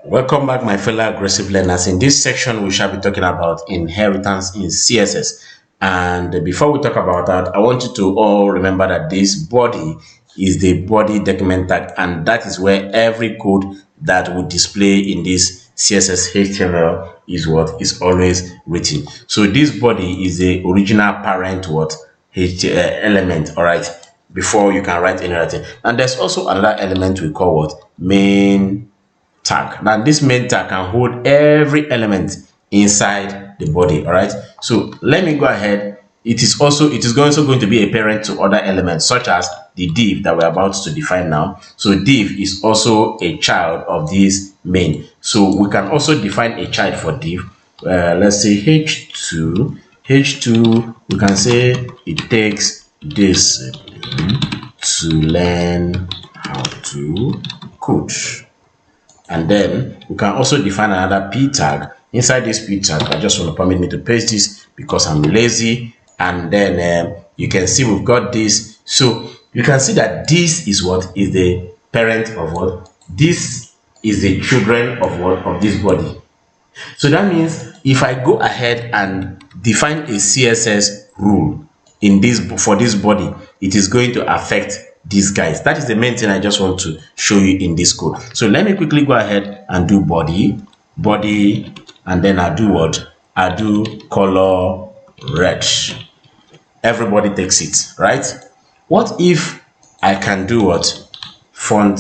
Welcome back, my fellow aggressive learners. In this section, we shall be talking about inheritance in CSS. And before we talk about that, I want you to all remember that this body is the body document tag, and that is where every code that would display in this CSS HTML is what is always written. So this body is the original parent element, all right, before you can write anything. And there's also another element we call what? Main tag. Now this main tag can hold every element inside the body. All right, so let me go ahead. It is also going to be a parent to other elements, such as the div that we're about to define now. So div is also a child of this main, so we can also define a child for div. Let's say h2. We can say it takes this to learn how to code. And then we can also define another p tag. Inside this p tag, I just want to permit me to paste this because I'm lazy. And then you can see we've got this. So you can see that this is what is the parent of what? This is the children of what? Of this body. So that means if I go ahead and define a CSS rule in this for this body, it is going to affect these guys. That is the main thing I just want to show you in this code. So let me quickly go ahead and do body, and then I do what? I do color red. Everybody takes it, right? What if I can do what? Font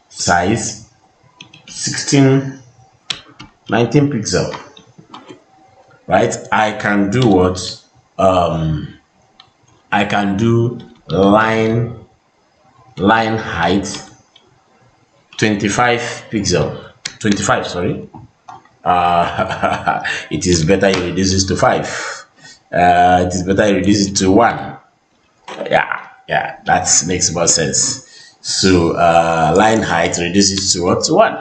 size 19 pixel, right? I can do what? I can do line height 25 pixel, 25, sorry. It is better you reduce this to 5. It is better you reduce it to 1. Yeah, that makes more sense. So line height reduces to what? 1.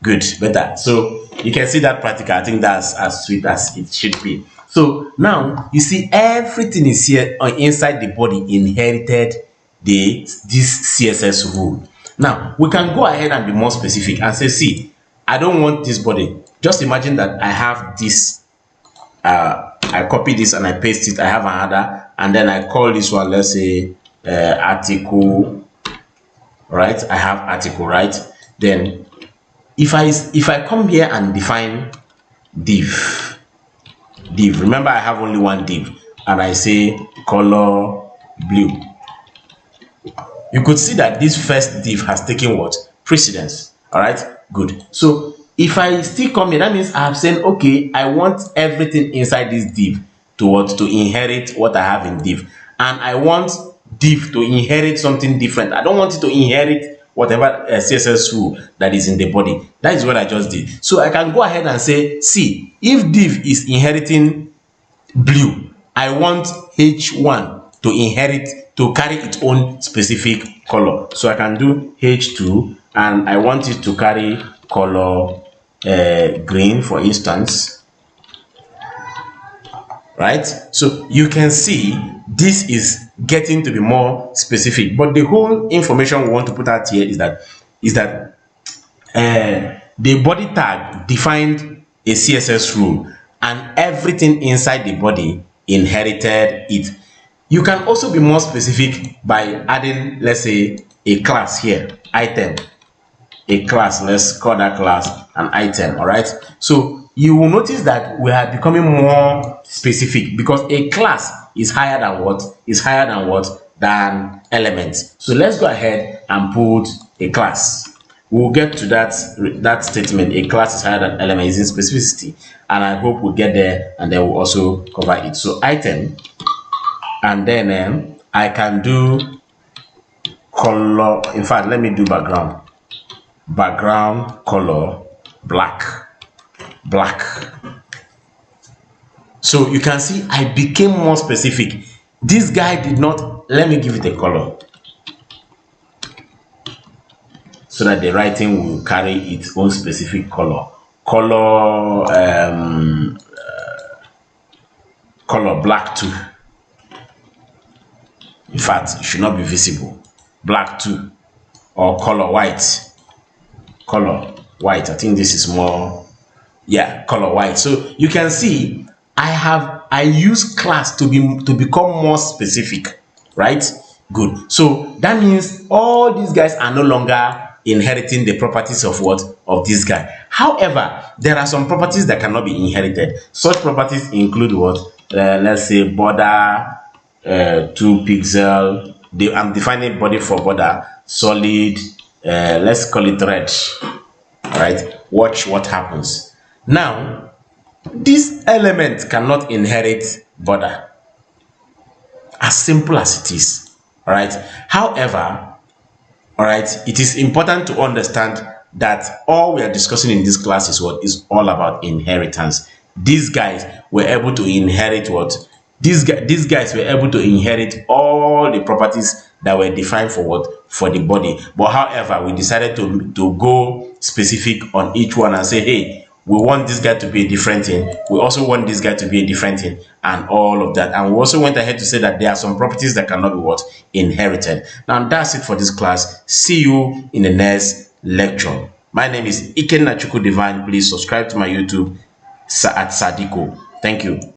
Good, better. So you can see that practical. I think that's as sweet as it should be. So now you see everything is here inside the body inherited this CSS rule. Now we can go ahead and be more specific and say, see, I don't want this body. Just imagine that I have this, I copy this and I paste it. I have another, and then I call this one, let's say article, right? I have article, right? Then if I come here and define div, remember I have only one div, and I say color blue, you could see that this first div has taken what? Precedence. All right, good. So if I still come here, that means I have said, okay, I want everything inside this div to what? To inherit what I have in div, and I want div to inherit something different. I don't want it to inherit whatever CSS rule that is in the body. That is what I just did. So I can go ahead and say, see, if div is inheriting blue, I want h1 to inherit, to carry its own specific color. So I can do h2, and I want it to carry color green, for instance, right? So you can see this is getting to be more specific, but the whole information we want to put out here is that the body tag defined a CSS rule, and everything inside the body inherited it. You can also be more specific by adding, let's say, a class here, item, a class. Let's call that class an item. All right, so you will notice that we are becoming more specific because a class is higher than what? Than elements. So let's go ahead and put a class. We'll get to that statement. A class is higher than element is in specificity, and I hope we'll get there, and then we'll also cover it. So item, and then I can do color. In fact, let me do background color black. So you can see I became more specific. This guy did not, let me give it a color so that the writing will carry its own specific color. Color black too. In fact, it should not be visible. Black too, or color white. Color white. I think this is more, yeah, color white. So you can see I use class to become more specific, right? Good. So that means all these guys are no longer inheriting the properties of what, of this guy. However, there are some properties that cannot be inherited. Such properties include what, let's say border, 2 pixel. I'm defining body for border, solid, let's call it red. All right, watch what happens now. This element cannot inherit border, as simple as it is. All right. However, all right, it is important to understand that all we are discussing in this class is what is all about inheritance. These guys were able to inherit what, these guys were able to inherit all the properties that were defined for what, for the body. But however, we decided to go specific on each one and say, hey, we want this guy to be a different thing, we also want this guy to be a different thing, and all of that. And we also went ahead to say that there are some properties that cannot be what, inherited. Now that's it for this class. See you in the next lecture. My name is Ikenna Chukwu Divine. Please subscribe to my YouTube at Sadiko. Thank you.